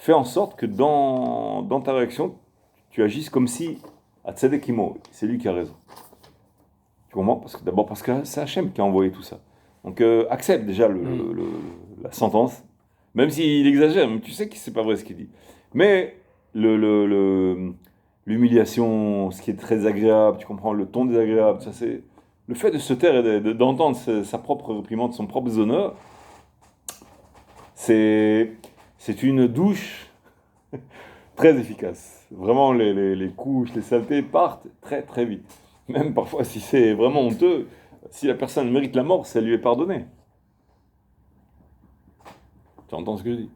fais en sorte que dans ta réaction, tu agisses comme si Atzedek Imo, c'est lui qui a raison. Tu comprends? D'abord parce que c'est Hachem qui a envoyé tout ça. Donc accepte déjà la sentence, même s'il exagère, mais tu sais que c'est pas vrai ce qu'il dit. Mais l'humiliation, ce qui est très agréable, tu comprends, le ton désagréable, ça c'est le fait de se taire et d'entendre sa propre réprimande, son propre honneur, c'est une douche très efficace. Vraiment, les couches, les saletés partent très très vite. Même parfois, si c'est vraiment honteux, si la personne mérite la mort, ça lui est pardonné. Tu entends ce que je dis?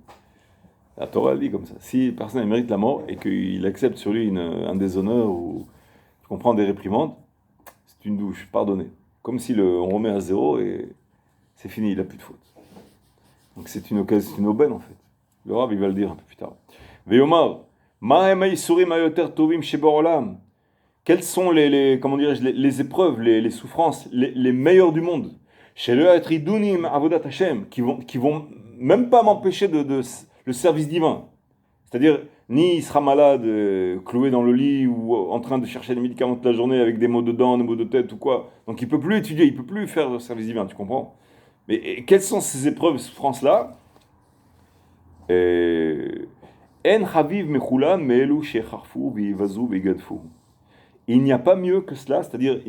La Torah dit comme ça. Si la personne mérite la mort et qu'il accepte sur lui un déshonneur ou tu comprends des réprimandes, c'est une douche, pardonnée. Comme si on remet à zéro et c'est fini, il n'a plus de faute. Donc c'est une occasion, c'est une aubaine en fait. Le Rav, il va le dire un peu plus tard. Ve'yomar, ma'hem ha'isurim ha'yoter tovim she'ba'olam. Quelles sont comment dirais-je, les épreuves, les souffrances, les meilleures du monde? Chez le Hatridunim Avodat Hashem, qui vont même pas m'empêcher le service divin. C'est-à-dire, ni il sera malade, cloué dans le lit, ou en train de chercher des médicaments toute la journée avec des maux de dents, des maux de tête ou quoi. Donc il peut plus étudier, il peut plus faire le service divin, tu comprends? Mais quelles sont ces épreuves, souffrances-là? En Haviv Mechulam Me'elu Shecharfu Ve'Ivazu Ve'Gadfu. Il n'y a pas mieux que cela, c'est-à-dire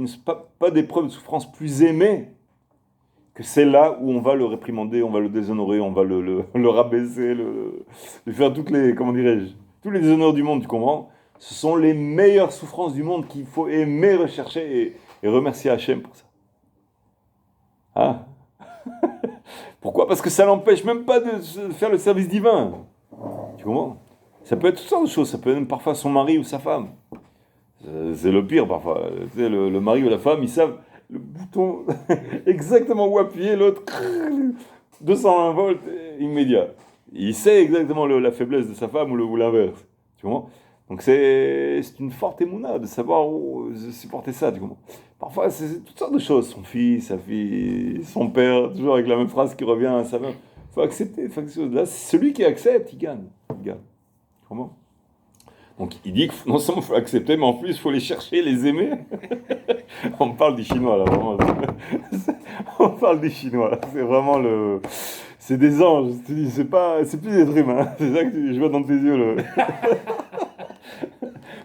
pas d'épreuve de souffrance plus aimée que celle-là où on va le réprimander, on va le déshonorer, on va le rabaisser, lui faire comment dirais-je, tous les déshonneurs du monde, tu comprends? Ce sont les meilleures souffrances du monde qu'il faut aimer, rechercher et remercier Hachem pour ça. Ah. Pourquoi? Parce que ça n'empêche même pas de faire le service divin. Tu comprends? Ça peut être toutes sortes de choses, ça peut être même parfois son mari ou sa femme. C'est le pire parfois. Tu sais, le mari ou la femme, ils savent le bouton exactement où appuyer, l'autre 220 volts immédiat. Il sait exactement la faiblesse de sa femme ou l'inverse. Tu comprends? Donc c'est une forte émouna de savoir supporter ça. Tu comprends? Parfois c'est toutes sortes de choses. Son fils, sa fille, son père, toujours avec la même phrase qui revient à sa mère. Faut accepter. Là, celui qui accepte, il gagne. Il gagne. Comment? Donc il dit que non seulement il faut accepter, mais en plus il faut les chercher, les aimer. On parle des Chinois là, vraiment. On parle des Chinois là. C'est vraiment c'est des anges. Je te dis, c'est plus des êtres humains. C'est ça que je vois dans tes yeux.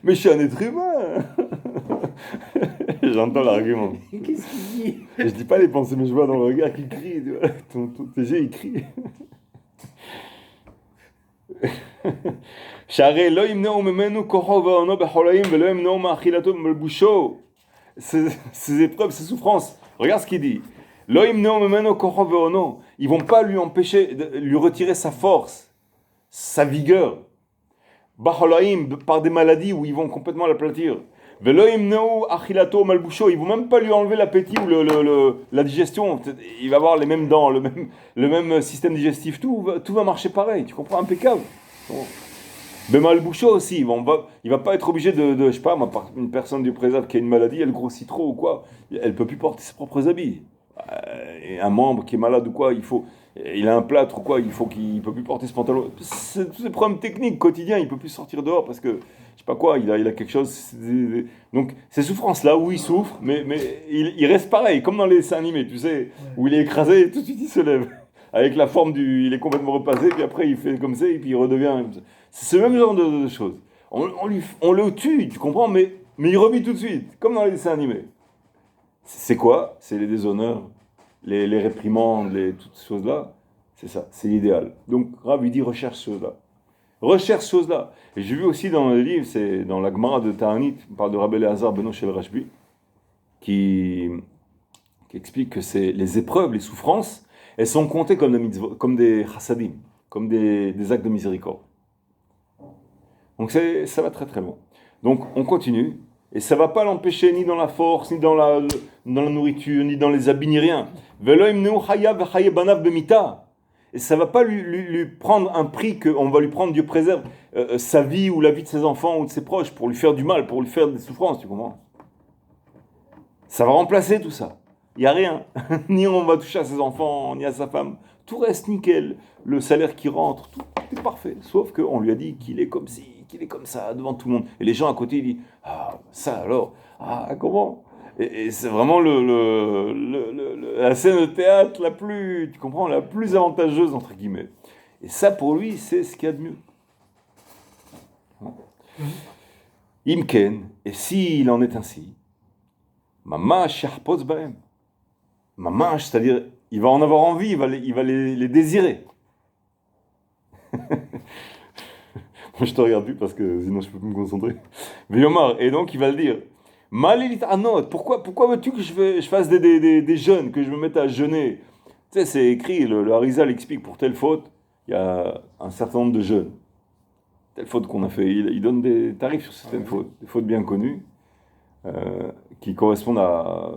Mais je suis un être humain. J'entends l'argument. Qu'est-ce qu'il dit? Je dis pas les pensées, mais je vois dans le regard qu'il crie. Tu vois. Tes yeux, ils crient. Ces épreuves, ces souffrances, regarde ce qu'il dit. Ils vont pas lui empêcher, lui retirer sa force, sa vigueur. Par des maladies où ils vont complètement l'aplatir. Ils vont même pas lui enlever l'appétit ou la digestion. Il va avoir les mêmes dents, le même système digestif, tout va marcher pareil. Tu comprends? Impeccable. Malboucho aussi, il va pas être obligé je sais pas, une personne du présent qui a une maladie, elle grossit trop ou quoi, elle peut plus porter ses propres habits. Et un membre qui est malade ou quoi, il a un plâtre ou quoi, il peut plus porter ce pantalon. C'est tous ces problèmes techniques quotidiens, il peut plus sortir dehors parce que, je sais pas quoi, il a quelque chose. Donc, ces souffrances-là, où il souffre, mais il reste pareil, comme dans les dessins animés, tu sais, où il est écrasé et tout de suite il se lève. Avec la forme il est complètement repassé, puis après il fait comme ça, et puis il redevient. C'est ce même genre de choses. On le tue, tu comprends, mais il revit tout de suite, comme dans les dessins animés. C'est quoi? C'est les déshonneurs, les réprimandes, toutes ces choses-là. C'est ça, c'est l'idéal. Donc Rav, il dit recherche ces choses-là. Recherche ces choses-là. Et j'ai vu aussi dans le livre, c'est dans la Gemara de Ta'anit, on parle de Rabbi Elazar Beno Shel Rashbi, qui explique que c'est les épreuves, les souffrances, elles sont comptées comme des chassadim, comme des actes de miséricorde. Donc ça va très très loin. Donc on continue, et ça ne va pas l'empêcher ni dans la force, ni dans la nourriture, ni dans les habits, ni rien. Et ça ne va pas lui prendre un prix qu'on va lui prendre, Dieu préserve, sa vie ou la vie de ses enfants ou de ses proches, pour lui faire du mal, pour lui faire des souffrances, tu comprends? Ça va remplacer tout ça. Il n'y a rien. Ni on va toucher à ses enfants, ni à sa femme. Tout reste nickel. Le salaire qui rentre, tout. tout est parfait. Sauf qu'on lui a dit qu'il est comme ci, qu'il est comme ça, devant tout le monde. Et les gens à côté, ils disent, ah, ça alors, ah, comment? Et c'est vraiment la scène de théâtre la plus, tu comprends, la plus avantageuse, entre guillemets. Et ça, pour lui, c'est ce qu'il y a de mieux. Imken, et s'il en est ainsi, mamash yarpoz baem. Mamash, c'est-à-dire, il va en avoir envie, il va les désirer. Moi, je te regarde plus parce que sinon je peux plus me concentrer. Véomar, et donc il va le dire. Malilit anot, pourquoi veux-tu que je fasse des jeûnes, que je me mette à jeûner? Tu sais, c'est écrit, le Harizal explique pour telle faute, il y a un certain nombre de jeûnes. Telle faute qu'on a fait, il donne des tarifs sur certaines fautes, des fautes bien connues, qui correspondent à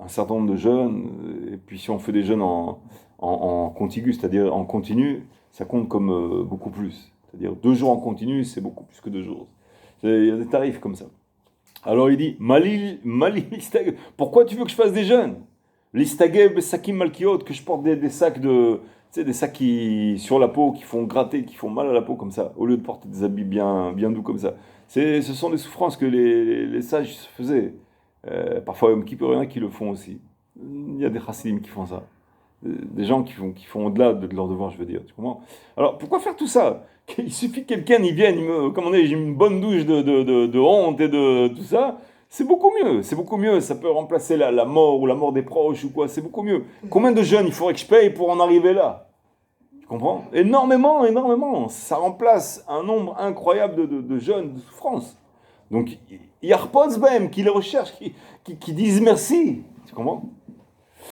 un certain nombre de jeûnes. Et puis si on fait des jeûnes en contigu, c'est-à-dire en continu, ça compte comme beaucoup plus. C'est-à-dire 2 jours en continu, c'est beaucoup plus que 2 jours. Il y a des tarifs comme ça. Alors il dit, pourquoi tu veux que je fasse des jeûnes? L'istageb sakim malkiot, que je porte des sacs de, tu sais, des sacs qui, sur la peau, qui font gratter, qui font mal à la peau comme ça, au lieu de porter des habits bien doux comme ça. Ce sont des souffrances que les sages se faisaient. Parfois, Yom Kippur, il y en a qui le font aussi. Il y a des chassidim qui font ça. Des gens qui font au-delà de leur devoir, je veux dire. Tu comprends? Alors, pourquoi faire tout ça? Il suffit que quelqu'un y vienne, j'ai une bonne douche de honte et de tout ça. C'est beaucoup mieux. Ça peut remplacer la mort ou la mort des proches ou quoi. C'est beaucoup mieux. Combien de jeunes il faudrait que je paye pour en arriver là? Tu comprends? Énormément. Ça remplace un nombre incroyable de jeunes de souffrance. Donc, il y a Repos même qui les recherchent, qui disent merci. Tu comprends?